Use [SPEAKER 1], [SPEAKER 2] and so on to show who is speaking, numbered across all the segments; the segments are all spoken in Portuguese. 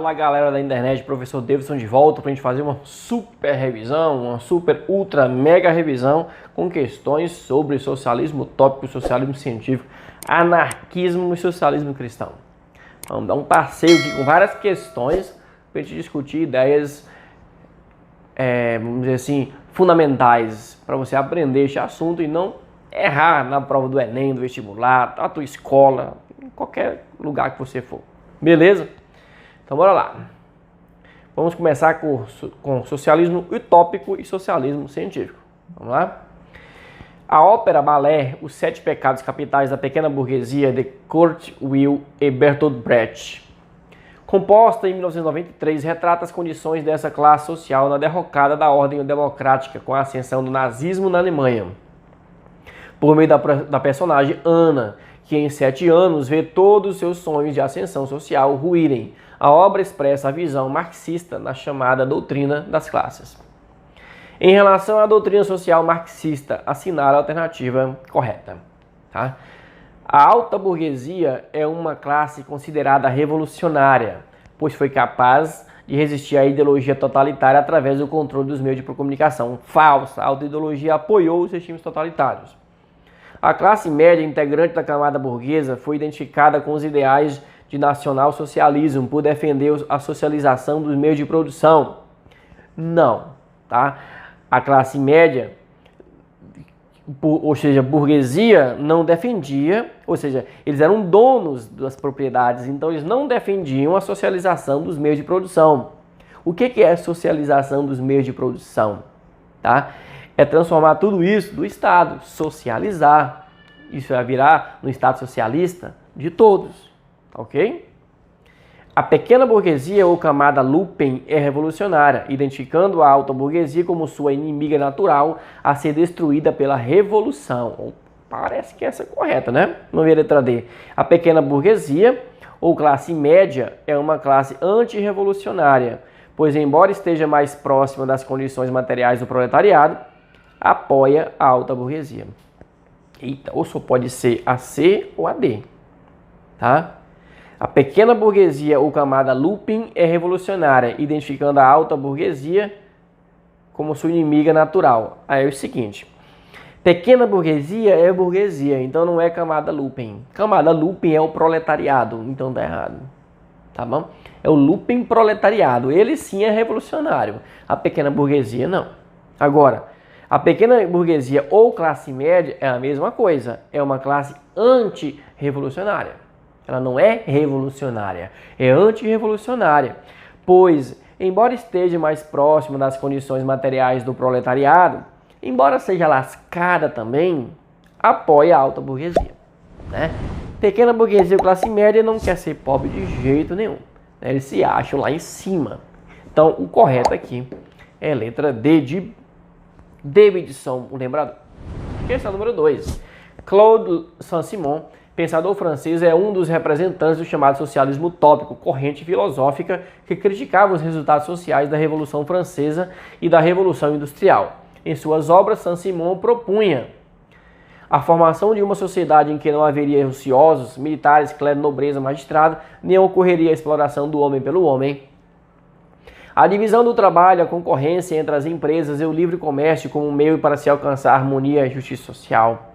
[SPEAKER 1] Fala galera da internet, professor Davidson de volta para a gente fazer uma super revisão, uma super ultra mega revisão com questões sobre socialismo utópico, socialismo científico, anarquismo e socialismo cristão. Vamos dar um passeio aqui com várias questões para a gente discutir ideias, vamos dizer assim, fundamentais para você aprender esse assunto e não errar na prova do Enem, do vestibular, da tua escola, em qualquer lugar que você for. Beleza? Então bora lá. Vamos começar com socialismo utópico e socialismo científico. Vamos lá? A ópera balé Os Sete Pecados Capitais da Pequena Burguesia, de Kurt Weill e Bertolt Brecht, composta em 1993, retrata as condições dessa classe social na derrocada da ordem democrática com a ascensão do nazismo na Alemanha, por meio da personagem Anna, que em 7 anos vê todos os seus sonhos de ascensão social ruírem. A obra expressa a visão marxista na chamada doutrina das classes. Em relação à doutrina social marxista, assinala a alternativa correta. Tá? A alta burguesia é uma classe considerada revolucionária, pois foi capaz de resistir à ideologia totalitária através do controle dos meios de comunicação. Falsa, a alta ideologia apoiou os regimes totalitários. A classe média integrante da camada burguesa foi identificada com os ideais de nacional-socialismo por defender a socialização dos meios de produção. Não, tá? A classe média, ou seja, burguesia, não defendia, ou seja, eles eram donos das propriedades, então eles não defendiam a socialização dos meios de produção. O que é socialização dos meios de produção? Tá? É transformar tudo isso do Estado, socializar. Isso vai virar no Estado socialista de todos, ok? A pequena burguesia ou camada Lumpen é revolucionária, identificando a alta burguesia como sua inimiga natural a ser destruída pela revolução. Parece que essa é correta, né? Vamos ver a letra D. A pequena burguesia ou classe média é uma classe antirrevolucionária, pois embora esteja mais próxima das condições materiais do proletariado, apoia a alta burguesia. Eita, ou só pode ser a C ou a D, tá? A pequena burguesia ou camada Lumpen é revolucionária, identificando a alta burguesia como sua inimiga natural. Aí é o seguinte, pequena burguesia é burguesia, então não é camada Lumpen. Camada Lumpen é o proletariado, então tá errado, tá bom? É o Lumpen proletariado, ele sim é revolucionário, a pequena burguesia não. Agora, a pequena burguesia ou classe média é a mesma coisa, é uma classe antirrevolucionária. Ela não é revolucionária, é antirrevolucionária, pois, embora esteja mais próxima das condições materiais do proletariado, embora seja lascada também, apoia a alta burguesia. Né? Pequena burguesia ou classe média não quer ser pobre de jeito nenhum, né? Eles se acham lá em cima. Então, o correto aqui é a letra D de Davidson, o lembrador. Questão número 2. Claude Saint-Simon, pensador francês, é um dos representantes do chamado socialismo utópico, corrente filosófica que criticava os resultados sociais da Revolução Francesa e da Revolução Industrial. Em suas obras, Saint-Simon propunha a formação de uma sociedade em que não haveria ociosos, militares, clero, nobreza, magistrado, nem ocorreria a exploração do homem pelo homem. A divisão do trabalho, a concorrência entre as empresas e o livre comércio como meio para se alcançar harmonia e justiça social.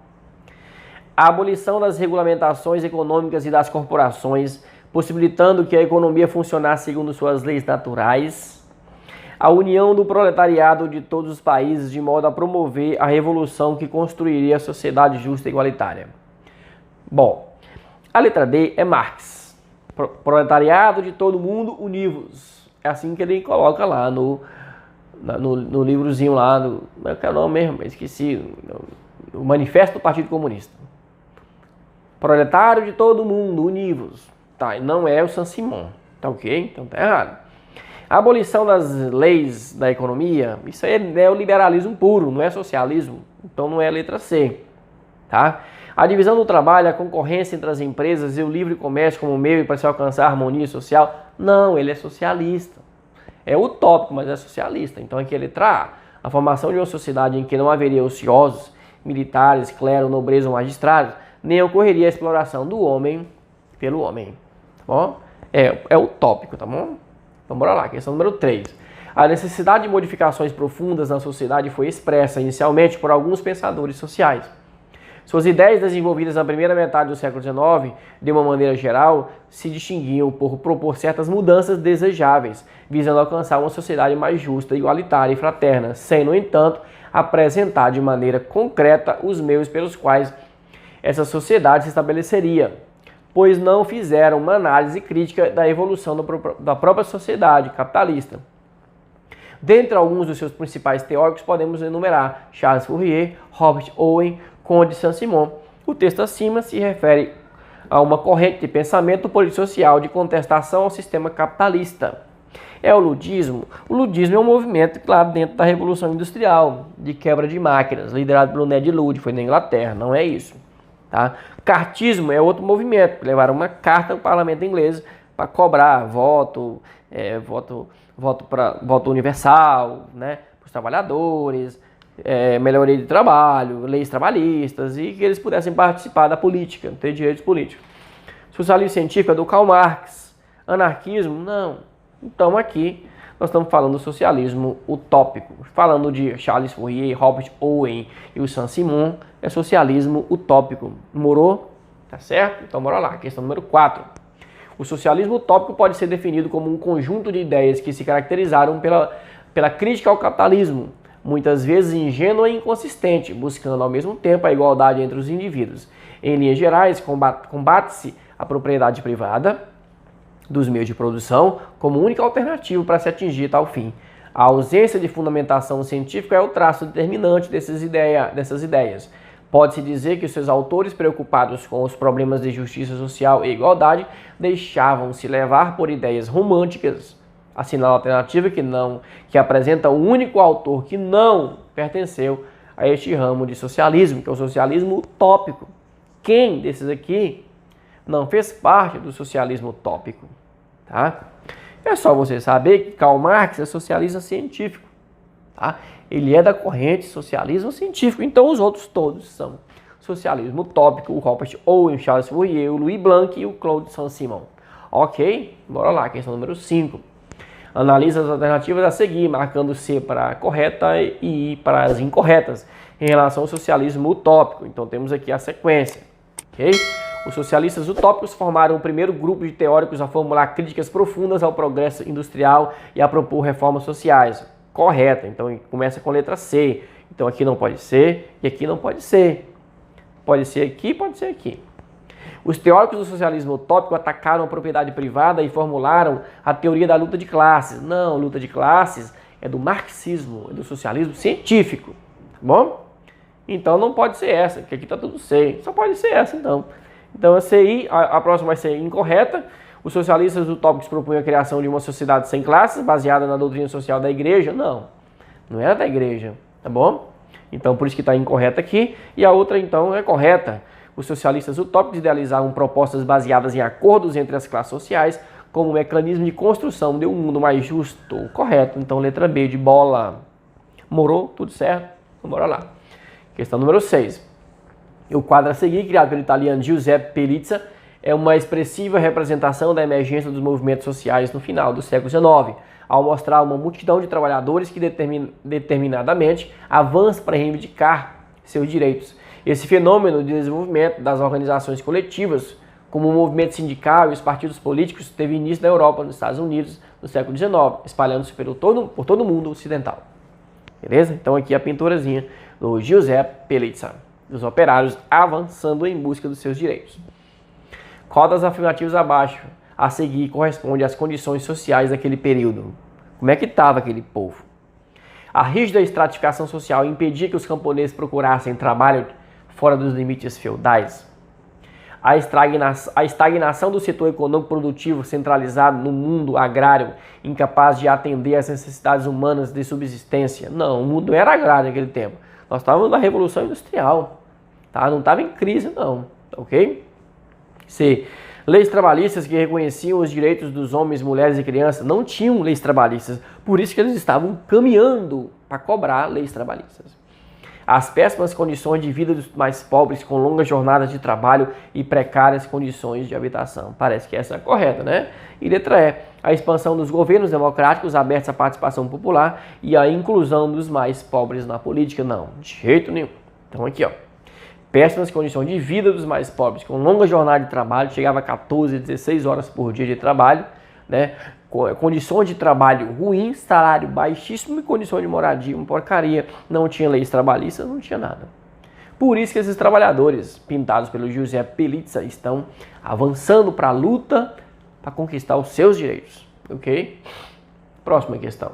[SPEAKER 1] A abolição das regulamentações econômicas e das corporações, possibilitando que a economia funcionasse segundo suas leis naturais. A união do proletariado de todos os países de modo a promover a revolução que construiria a sociedade justa e igualitária. Bom, a letra D é Marx. Proletariado de todo mundo, univos. É assim que ele coloca lá no livrozinho lá, como é que é o nome mesmo? Esqueci. O Manifesto do Partido Comunista. Proletário de todo mundo, univos. Tá, e não é o Saint-Simon. Tá ok? Então tá errado. A abolição das leis da economia, isso aí é neoliberalismo puro, não é socialismo. Então não é a letra C. Tá? A divisão do trabalho, a concorrência entre as empresas e o livre comércio como meio para se alcançar a harmonia social. Não, ele é socialista. É utópico, mas é socialista. Então aqui é a letra A. A formação de uma sociedade em que não haveria ociosos, militares, clero, nobreza ou magistrados, nem ocorreria a exploração do homem pelo homem. Tá bom? É utópico, tá bom? Então, bora lá, questão número 3. A necessidade de modificações profundas na sociedade foi expressa inicialmente por alguns pensadores sociais. Suas ideias desenvolvidas na primeira metade do século XIX, de uma maneira geral, se distinguiam por propor certas mudanças desejáveis, visando alcançar uma sociedade mais justa, igualitária e fraterna, sem, no entanto, apresentar de maneira concreta os meios pelos quais essa sociedade se estabeleceria, pois não fizeram uma análise crítica da evolução da própria sociedade capitalista. Dentre alguns dos seus principais teóricos, podemos enumerar Charles Fourier, Robert Owen, Conde de Saint-Simon. O texto acima se refere a uma corrente de pensamento político-social de contestação ao sistema capitalista. É o ludismo? O ludismo é um movimento, claro, dentro da Revolução Industrial, de quebra de máquinas, liderado pelo Ned Ludd, foi na Inglaterra, não é isso. Tá? Cartismo é outro movimento, levaram uma carta ao parlamento inglês para cobrar voto universal, né, para os trabalhadores, melhoria de trabalho, leis trabalhistas e que eles pudessem participar da política, ter direitos políticos. Socialismo científico é do Karl Marx. Anarquismo? Não. Então aqui nós estamos falando do socialismo utópico. Falando de Charles Fourier, Robert Owen e o Saint-Simon, é socialismo utópico. Morou? Tá certo? Então bora lá, questão número 4. O socialismo utópico pode ser definido como um conjunto de ideias que se caracterizaram pela crítica ao capitalismo, muitas vezes ingênua e inconsistente, buscando ao mesmo tempo a igualdade entre os indivíduos. Em linhas gerais, combate-se a propriedade privada dos meios de produção como única alternativa para se atingir tal fim. A ausência de fundamentação científica é o traço determinante dessas ideias. Pode-se dizer que os seus autores, preocupados com os problemas de justiça social e igualdade, deixavam-se levar por ideias românticas. Assinala a alternativa que apresenta o único autor que não pertenceu a este ramo de socialismo, que é o socialismo utópico. Quem desses aqui não fez parte do socialismo utópico? Tá? É só você saber que Karl Marx é socialista científico. Tá? Ele é da corrente socialismo científico, então os outros todos são socialismo utópico, o Robert Owen, Charles Fourier, o Louis Blanc e o Claude Saint-Simon. Ok? Bora lá, questão número 5. Analisa as alternativas a seguir, marcando C para a correta e I para as incorretas, em relação ao socialismo utópico. Então temos aqui a sequência. Ok? Os socialistas utópicos formaram o primeiro grupo de teóricos a formular críticas profundas ao progresso industrial e a propor reformas sociais. Correta, então começa com a letra C. Então aqui não pode ser e aqui não pode ser. Pode ser aqui, pode ser aqui. Os teóricos do socialismo utópico atacaram a propriedade privada e formularam a teoria da luta de classes. Não, luta de classes é do marxismo, é do socialismo científico. Tá bom? Então não pode ser essa, porque aqui está tudo C. Só pode ser essa, então. Então a CI, a próxima vai ser incorreta. Os socialistas utópicos propunham a criação de uma sociedade sem classes, baseada na doutrina social da igreja. Não, não era da igreja, tá bom? Então por isso que está incorreta aqui. E a outra então é correta. Os socialistas utópicos idealizavam propostas baseadas em acordos entre as classes sociais como mecanismo de construção de um mundo mais justo. Correto, então letra B de bola. Morou? Tudo certo? Então bora lá. Questão número 6. O quadro a seguir, criado pelo italiano Giuseppe Pellizza, é uma expressiva representação da emergência dos movimentos sociais no final do século XIX, ao mostrar uma multidão de trabalhadores que determinadamente avança para reivindicar seus direitos. Esse fenômeno de desenvolvimento das organizações coletivas, como o movimento sindical e os partidos políticos, teve início na Europa, nos Estados Unidos, no século XIX, espalhando-se por todo o mundo ocidental. Beleza? Então aqui a pinturazinha do Giuseppe Pellizza, dos operários avançando em busca dos seus direitos. Qual das afirmativas abaixo a seguir corresponde às condições sociais daquele período? Como é que estava aquele povo? A rígida estratificação social impedia que os camponeses procurassem trabalho fora dos limites feudais. A estagnação do setor econômico produtivo centralizado no mundo agrário, incapaz de atender às necessidades humanas de subsistência. Não, o mundo era agrário naquele tempo. Nós estávamos na Revolução Industrial. Tá? Não estava em crise, não. Ok? C. Leis trabalhistas que reconheciam os direitos dos homens, mulheres e crianças. Não tinham leis trabalhistas. Por isso que eles estavam caminhando para cobrar leis trabalhistas. as péssimas condições de vida dos mais pobres, com longas jornadas de trabalho e precárias condições de habitação. Parece que essa é a correta, né? E letra E, a expansão dos governos democráticos abertos à participação popular e a inclusão dos mais pobres na política. Não, de jeito nenhum. Então aqui, ó. Péssimas condições de vida dos mais pobres, com longa jornada de trabalho, chegava a 14, 16 horas por dia de trabalho, né? Condições de trabalho ruins, salário baixíssimo e condições de moradia, uma porcaria. Não tinha leis trabalhistas, não tinha nada. Por isso que esses trabalhadores, pintados pelo José Pelitzsch, estão avançando para a luta para conquistar os seus direitos, ok? Próxima questão.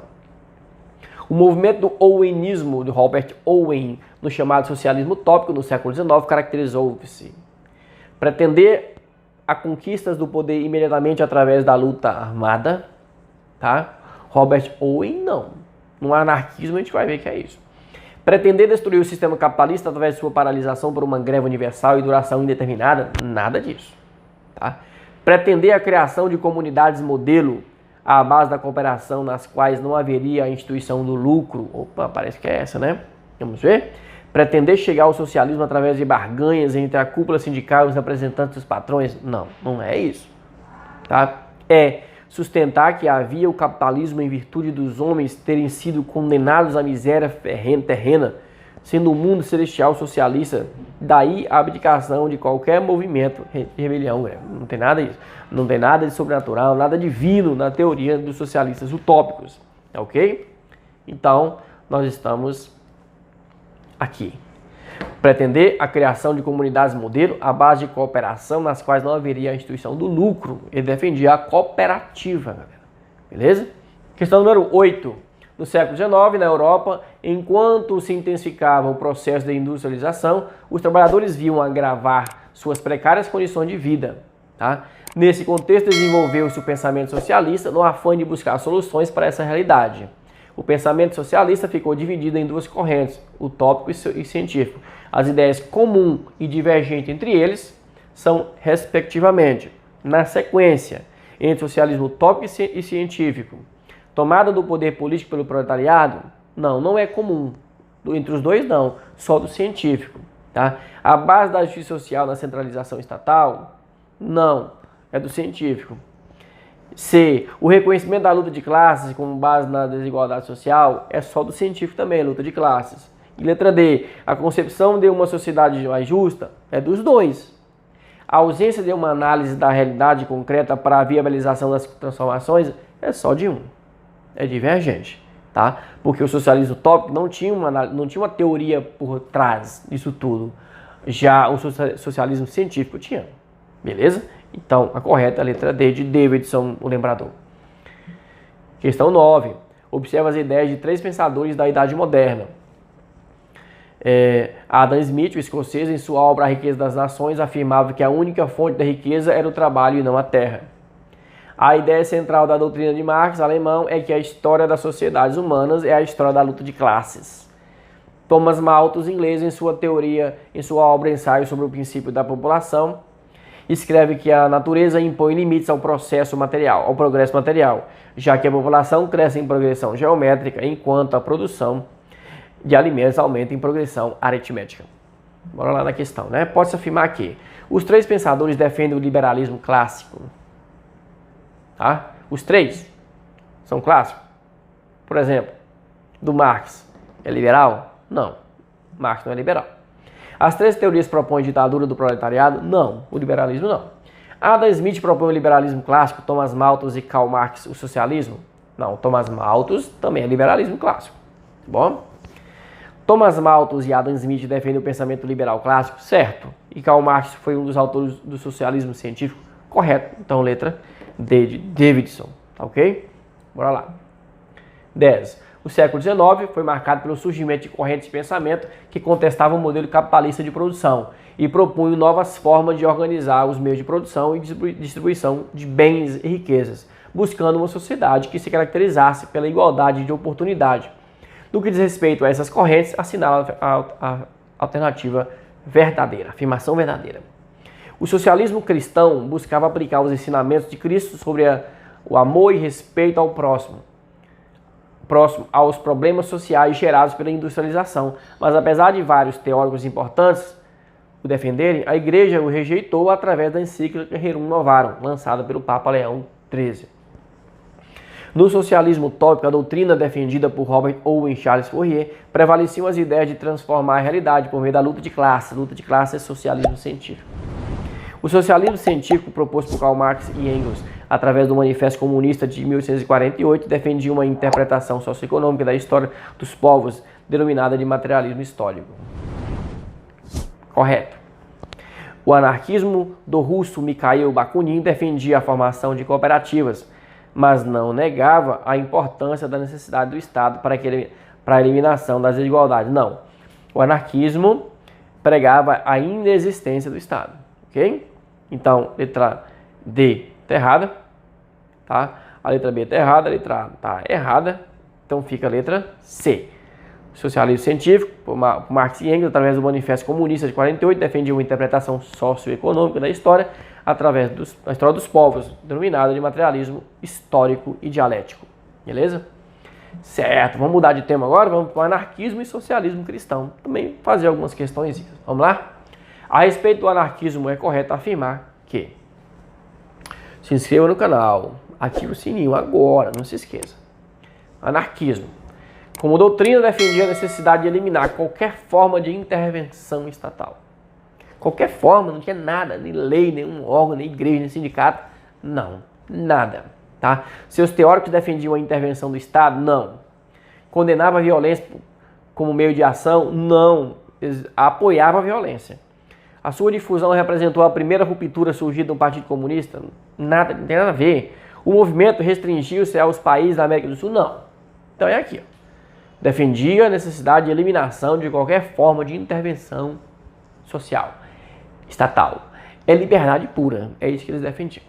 [SPEAKER 1] O movimento do owenismo, do Robert Owen, no chamado socialismo utópico no século XIX, caracterizou-se pretender a conquistas do poder imediatamente através da luta armada, tá? Robert Owen, não. No anarquismo a gente vai ver que é isso. Pretender destruir o sistema capitalista através de sua paralisação por uma greve universal e duração indeterminada, nada disso, tá? Pretender a criação de comunidades modelo à base da cooperação nas quais não haveria a instituição do lucro. Opa, parece que é essa, né? Vamos ver? Pretender chegar ao socialismo através de barganhas entre a cúpula sindical e os representantes dos patrões. Não, não é isso. Tá? É sustentar que havia o capitalismo em virtude dos homens terem sido condenados à miséria terrena, sendo o mundo celestial socialista, daí a abdicação de qualquer movimento de rebelião. Não tem nada disso. Não tem nada de sobrenatural, nada divino na teoria dos socialistas utópicos. Ok? Então, nós estamos aqui. Pretender a criação de comunidades modelo à base de cooperação nas quais não haveria a instituição do lucro. Ele defendia a cooperativa, galera. Beleza? Questão número 8. No século XIX, na Europa, enquanto se intensificava o processo de industrialização, os trabalhadores viam agravar suas precárias condições de vida. Tá? Nesse contexto, desenvolveu-se o pensamento socialista no afã de buscar soluções para essa realidade. O pensamento socialista ficou dividido em duas correntes, utópico e científico. As ideias comum e divergentes entre eles são, respectivamente, na sequência, entre socialismo utópico e científico. Tomada do poder político pelo proletariado? Não, não é comum. Entre os dois, não. Só do científico. Tá? A base da justiça social na centralização estatal? Não. É do científico. C. O reconhecimento da luta de classes como base na desigualdade social? É só do científico também, luta de classes. E letra D. A concepção de uma sociedade mais justa? É dos dois. A ausência de uma análise da realidade concreta para a viabilização das transformações? É só de um. É divergente, tá? Porque o socialismo utópico não tinha uma teoria por trás disso tudo. Já o socialismo científico tinha. Beleza? Então, a correta é a letra D de Davidson, o lembrador. Questão 9. Observa as ideias de três pensadores da Idade Moderna. Adam Smith, o escocês, em sua obra A Riqueza das Nações, afirmava que a única fonte da riqueza era o trabalho e não a terra. A ideia central da doutrina de Marx, alemão, é que a história das sociedades humanas é a história da luta de classes. Thomas Malthus, inglês, em sua obra Ensaio sobre o Princípio da População, escreve que a natureza impõe limites ao progresso material, já que a população cresce em progressão geométrica, enquanto a produção de alimentos aumenta em progressão aritmética. Bora lá na questão, né? Pode-se afirmar que os três pensadores defendem o liberalismo clássico. Tá? Os três são clássicos. Por exemplo, do Marx é liberal? Não, Marx não é liberal. As três teorias propõem ditadura do proletariado? Não, o liberalismo não. Adam Smith propõe o liberalismo clássico, Thomas Malthus e Karl Marx o socialismo? Não, Thomas Malthus também é liberalismo clássico. Tá bom? Thomas Malthus e Adam Smith defendem o pensamento liberal clássico? Certo. E Karl Marx foi um dos autores do socialismo científico? Correto. Então, letra D de Davidson, tá ok? Bora lá. 10. O século XIX foi marcado pelo surgimento de correntes de pensamento que contestavam o modelo capitalista de produção e propunham novas formas de organizar os meios de produção e distribuição de bens e riquezas, buscando uma sociedade que se caracterizasse pela igualdade de oportunidade. No que diz respeito a essas correntes, assinala a alternativa verdadeira, afirmação verdadeira. O socialismo cristão buscava aplicar os ensinamentos de Cristo sobre o amor e respeito ao próximo, próximo aos problemas sociais gerados pela industrialização. Mas apesar de vários teóricos importantes o defenderem, a Igreja o rejeitou através da encíclica Rerum Novarum, lançada pelo Papa Leão XIII. No socialismo utópico, a doutrina defendida por Robert Owen e Charles Fourier prevaleciam as ideias de transformar a realidade por meio da luta de classe. Luta de classe é socialismo científico. O socialismo científico proposto por Karl Marx e Engels, através do Manifesto Comunista de 1848, defendia uma interpretação socioeconômica da história dos povos, denominada de materialismo histórico. Correto. O anarquismo do russo Mikhail Bakunin defendia a formação de cooperativas, mas não negava a importância da necessidade do Estado para a eliminação das desigualdades. Não. O anarquismo pregava a inexistência do Estado. Ok? Então, letra D está errada. Tá? A letra B está errada, a letra A está errada. Então fica a letra C. Socialismo científico, por Marx e Engels, através do Manifesto Comunista de 48, defendia uma interpretação socioeconômica da história através da história dos povos, denominada de materialismo histórico e dialético. Beleza? Certo, vamos mudar de tema agora, vamos para o anarquismo e socialismo cristão. Também fazer algumas questões. Vamos lá? A respeito do anarquismo, é correto afirmar que se inscreva no canal, ative o sininho agora, não se esqueça. Anarquismo. Como doutrina, defendia a necessidade de eliminar qualquer forma de intervenção estatal. Qualquer forma, não tinha nada, nem lei, nenhum órgão, nem igreja, nem sindicato. Não, nada. Tá? Seus teóricos defendiam a intervenção do Estado? Não. Condenava a violência como meio de ação? Não. Apoiava a violência. A sua difusão representou a primeira ruptura surgida no Partido Comunista? Nada, não tem nada a ver. O movimento restringiu-se aos países da América do Sul? Não. Então é aqui. Ó. Defendia a necessidade de eliminação de qualquer forma de intervenção social, estatal. É liberdade pura. É isso que eles defendiam.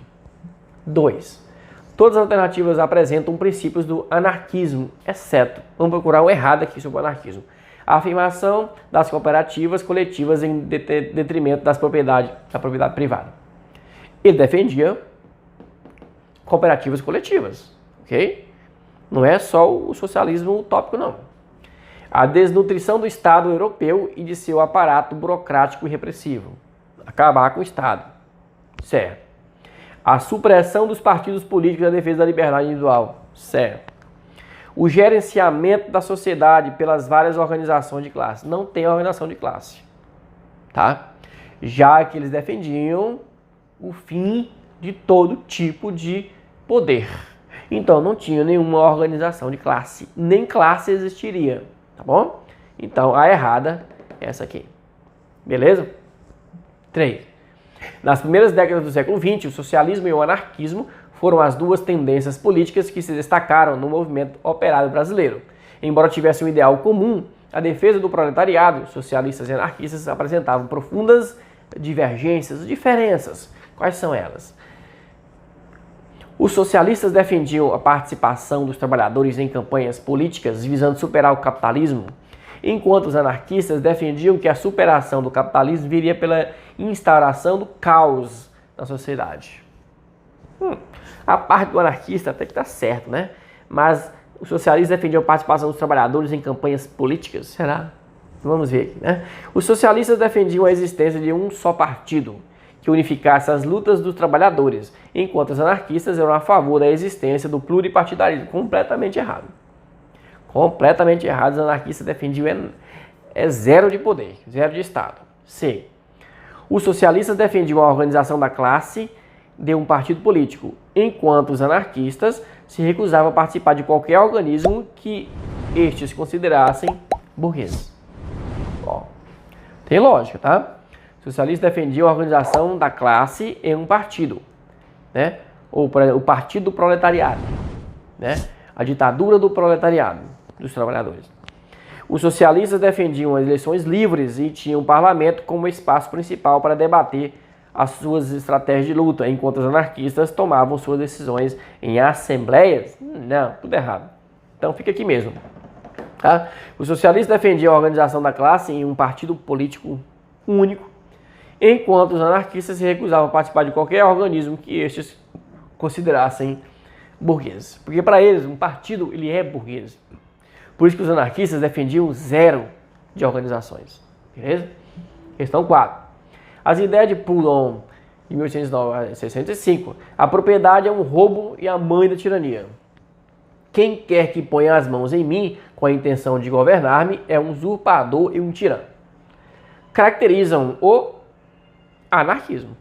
[SPEAKER 1] 2. Todas as alternativas apresentam princípios do anarquismo, exceto, vamos procurar o errado aqui sobre o anarquismo, a afirmação das cooperativas coletivas em detrimento da propriedade privada. Ele defendia cooperativas coletivas, ok? Não é só o socialismo utópico, não. A desnutrição do Estado europeu e de seu aparato burocrático e repressivo. Acabar com o Estado. Certo. A supressão dos partidos políticos e a defesa da liberdade individual. Certo. O gerenciamento da sociedade pelas várias organizações de classe. Não tem organização de classe. Tá? Já que eles defendiam o fim de todo tipo de poder. Então não tinha nenhuma organização de classe. Nem classe existiria. Tá bom? Então a errada é essa aqui. Beleza? 3. Nas primeiras décadas do século XX, o socialismo e o anarquismo foram as duas tendências políticas que se destacaram no movimento operário brasileiro. Embora tivessem um ideal comum, a defesa do proletariado, socialistas e anarquistas apresentavam profundas divergências, diferenças. Quais são elas? Os socialistas defendiam a participação dos trabalhadores em campanhas políticas visando superar o capitalismo, enquanto os anarquistas defendiam que a superação do capitalismo viria pela instauração do caos na sociedade. A parte do anarquista até que está certo, né? Mas os socialistas defendiam a participação dos trabalhadores em campanhas políticas? Será? Vamos ver aqui, né? Os socialistas defendiam a existência de um só partido, que unificasse as lutas dos trabalhadores, enquanto os anarquistas eram a favor da existência do pluripartidarismo. Completamente errado. Completamente errado. Os anarquistas defendiam zero de poder, zero de Estado. C. Os socialistas defendiam a organização da classe de um partido político, enquanto os anarquistas se recusavam a participar de qualquer organismo que estes considerassem burguês. Ó, tem lógica, tá? Os socialistas defendiam a organização da classe em um partido, né? Ou o partido do proletariado, né? A ditadura do proletariado, dos trabalhadores. Os socialistas defendiam as eleições livres e tinham o parlamento como espaço principal para debater as suas estratégias de luta, enquanto os anarquistas tomavam suas decisões em assembleias. Não, tudo errado. Então fica aqui mesmo. Tá? Os socialistas defendiam a organização da classe em um partido político único, enquanto os anarquistas se recusavam a participar de qualquer organismo que estes considerassem burgueses. Porque para eles, um partido ele é burguês. Por isso que os anarquistas defendiam zero de organizações. Beleza? Questão 4. As ideias de Proudhon, de 1865. A propriedade é um roubo e a mãe da tirania. Quem quer que ponha as mãos em mim com a intenção de governar-me é um usurpador e um tirano. Caracterizam o anarquismo.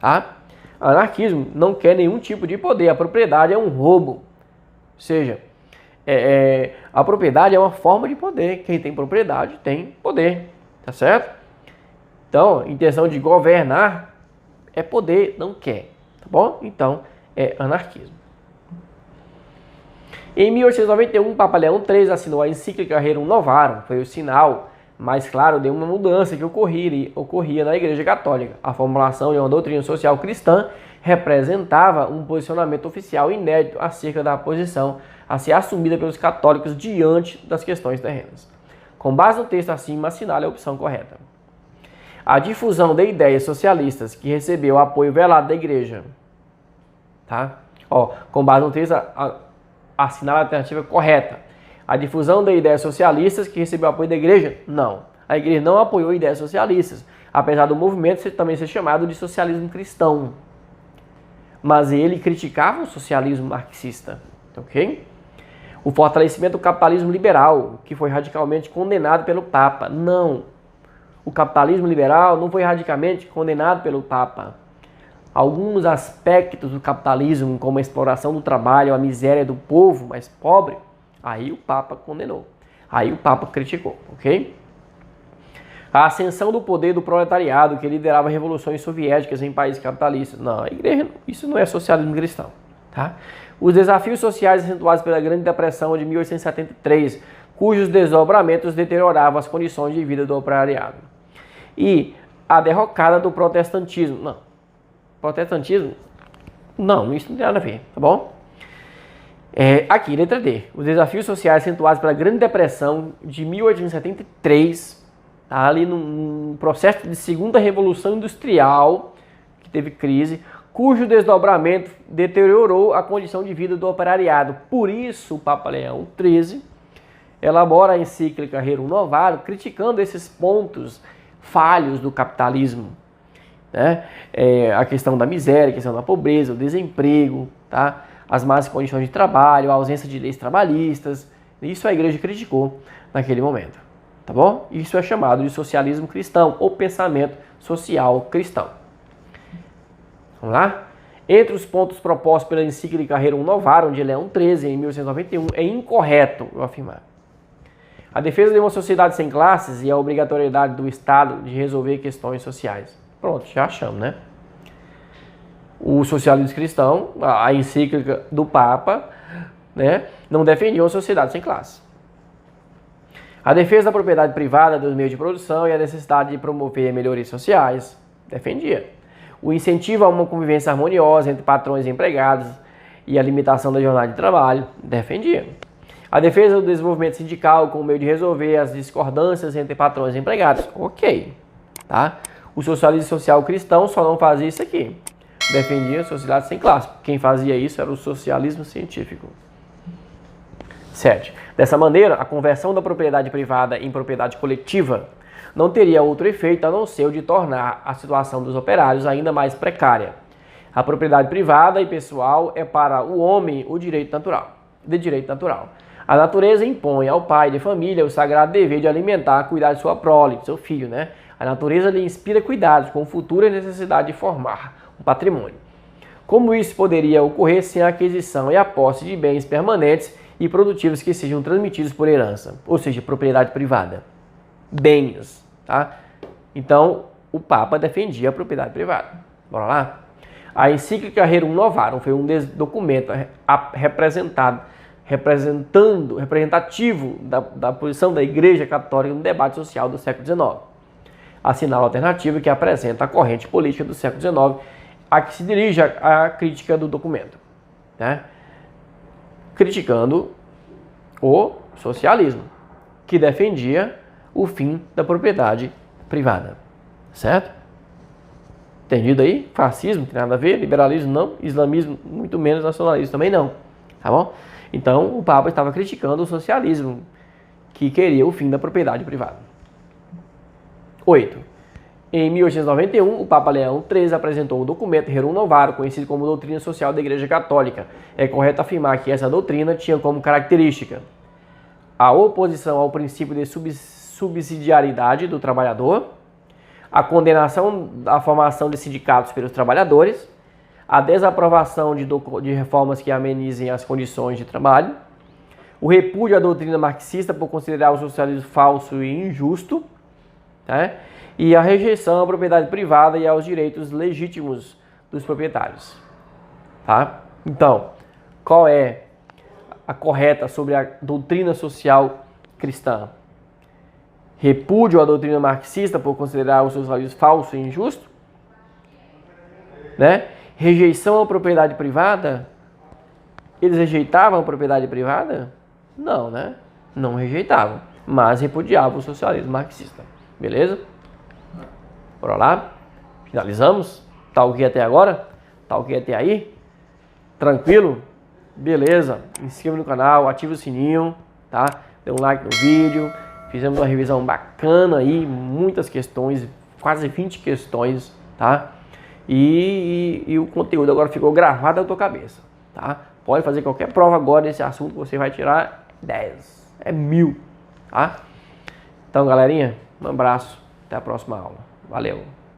[SPEAKER 1] Tá? Anarquismo não quer nenhum tipo de poder. A propriedade é um roubo. Ou seja, a propriedade é uma forma de poder. Quem tem propriedade tem poder. Tá certo? Então, intenção de governar é poder, não quer. Tá bom? Então, é anarquismo. Em 1891, o Papa Leão XIII assinou a encíclica Rerum Novarum. Foi o sinal mais claro de uma mudança que ocorria na Igreja Católica. A formulação de uma doutrina social cristã representava um posicionamento oficial inédito acerca da posição a ser assumida pelos católicos diante das questões terrenas. Com base no texto acima, assinale a opção correta. A difusão de ideias socialistas que recebeu o apoio velado da Igreja. Tá? Com base no texto, assinale a alternativa correta. A difusão de ideias socialistas que recebeu o apoio da Igreja? Não. A Igreja não apoiou ideias socialistas, apesar do movimento também ser chamado de socialismo cristão. Mas ele criticava o socialismo marxista. Ok? O fortalecimento do capitalismo liberal, que foi radicalmente condenado pelo Papa. Não. O capitalismo liberal não foi radicalmente condenado pelo Papa. Alguns aspectos do capitalismo, como a exploração do trabalho, a miséria do povo mais pobre, aí o Papa condenou. Aí o Papa criticou, ok? A ascensão do poder do proletariado, que liderava revoluções soviéticas em países capitalistas. Não, a Igreja, isso não é socialismo cristão, tá? Os desafios sociais acentuados pela Grande Depressão de 1873, cujos desdobramentos deterioravam as condições de vida do operariado. E a derrocada do protestantismo. Não. Protestantismo? Não, isso não tem nada a ver, tá bom? Aqui, letra D. Os desafios sociais acentuados pela Grande Depressão de 1873, tá, ali num processo de segunda revolução industrial, que teve crise, cujo desdobramento deteriorou a condição de vida do operariado. Por isso, o Papa Leão XIII elabora a encíclica Rerum Novarum, criticando esses pontos falhos do capitalismo, né? A questão da miséria, a questão da pobreza, o desemprego, tá? As más condições de trabalho, a ausência de leis trabalhistas. Isso a Igreja criticou naquele momento, tá bom? Isso é chamado de socialismo cristão ou pensamento social cristão. Vamos lá? Entre os pontos propostos pela encíclica Rerum Novarum de Leão XIII em 1891, é incorreto eu afirmar a defesa de uma sociedade sem classes e a obrigatoriedade do Estado de resolver questões sociais. Pronto, já achamos, né? O socialismo cristão, a encíclica do Papa, né, não defendia uma sociedade sem classe. A defesa da propriedade privada dos meios de produção e a necessidade de promover melhorias sociais, defendia. O incentivo a uma convivência harmoniosa entre patrões e empregados e a limitação da jornada de trabalho, defendia. A defesa do desenvolvimento sindical como meio de resolver as discordâncias entre patrões e empregados, ok, tá? O socialismo social cristão só não fazia isso aqui. Defendia a sociedade sem classe. Quem fazia isso era o socialismo científico. 7. Dessa maneira, a conversão da propriedade privada em propriedade coletiva não teria outro efeito a não ser o de tornar a situação dos operários ainda mais precária. A propriedade privada e pessoal é para o homem o direito natural, de direito natural. A natureza impõe ao pai de família o sagrado dever de alimentar e cuidar de sua prole, de seu filho, né? A natureza lhe inspira cuidados com futura necessidade de formar um patrimônio. Como isso poderia ocorrer sem a aquisição e a posse de bens permanentes e produtivos que sejam transmitidos por herança, ou seja, propriedade privada, bens, tá? Então, o Papa defendia a propriedade privada. Bora lá? A encíclica Rerum Novarum foi um documento representativo da posição da Igreja Católica no debate social do século XIX. Assinala a alternativa que apresenta a corrente política do século XIX a que se dirige a crítica do documento, né? Criticando o socialismo, que defendia o fim da propriedade privada, certo? Entendido aí? Fascismo não tem nada a ver, liberalismo não, islamismo muito menos, nacionalismo também não. tá bom? Então, o Papa estava criticando o socialismo, que queria o fim da propriedade privada. 8. Em 1891, o Papa Leão XIII apresentou o documento Rerum Novarum, conhecido como Doutrina Social da Igreja Católica. É correto afirmar que essa doutrina tinha como característica a oposição ao princípio de subsidiariedade do trabalhador, a condenação da formação de sindicatos pelos trabalhadores, a desaprovação de reformas que amenizem as condições de trabalho, o repúdio à doutrina marxista por considerar o socialismo falso e injusto, tá? E a rejeição à propriedade privada e aos direitos legítimos dos proprietários. Tá? Então, qual é a correta sobre a doutrina social cristã? Repúdio à doutrina marxista por considerar o socialismo falso e injusto? Né? Rejeição à propriedade privada? Eles rejeitavam a propriedade privada? Não, né? Não rejeitavam, mas repudiavam o socialismo marxista. Beleza? Bora lá? Finalizamos? Tá ok até agora? Tá ok até aí? Tranquilo? Beleza? Inscreva no canal, ative o sininho, tá? Dê um like no vídeo. Fizemos uma revisão bacana aí, muitas questões, quase 20 questões, tá? E o conteúdo agora ficou gravado na tua cabeça, tá? Pode fazer qualquer prova agora desse assunto que você vai tirar 10, é 1000, tá? Então, galerinha, um abraço, até a próxima aula. Valeu!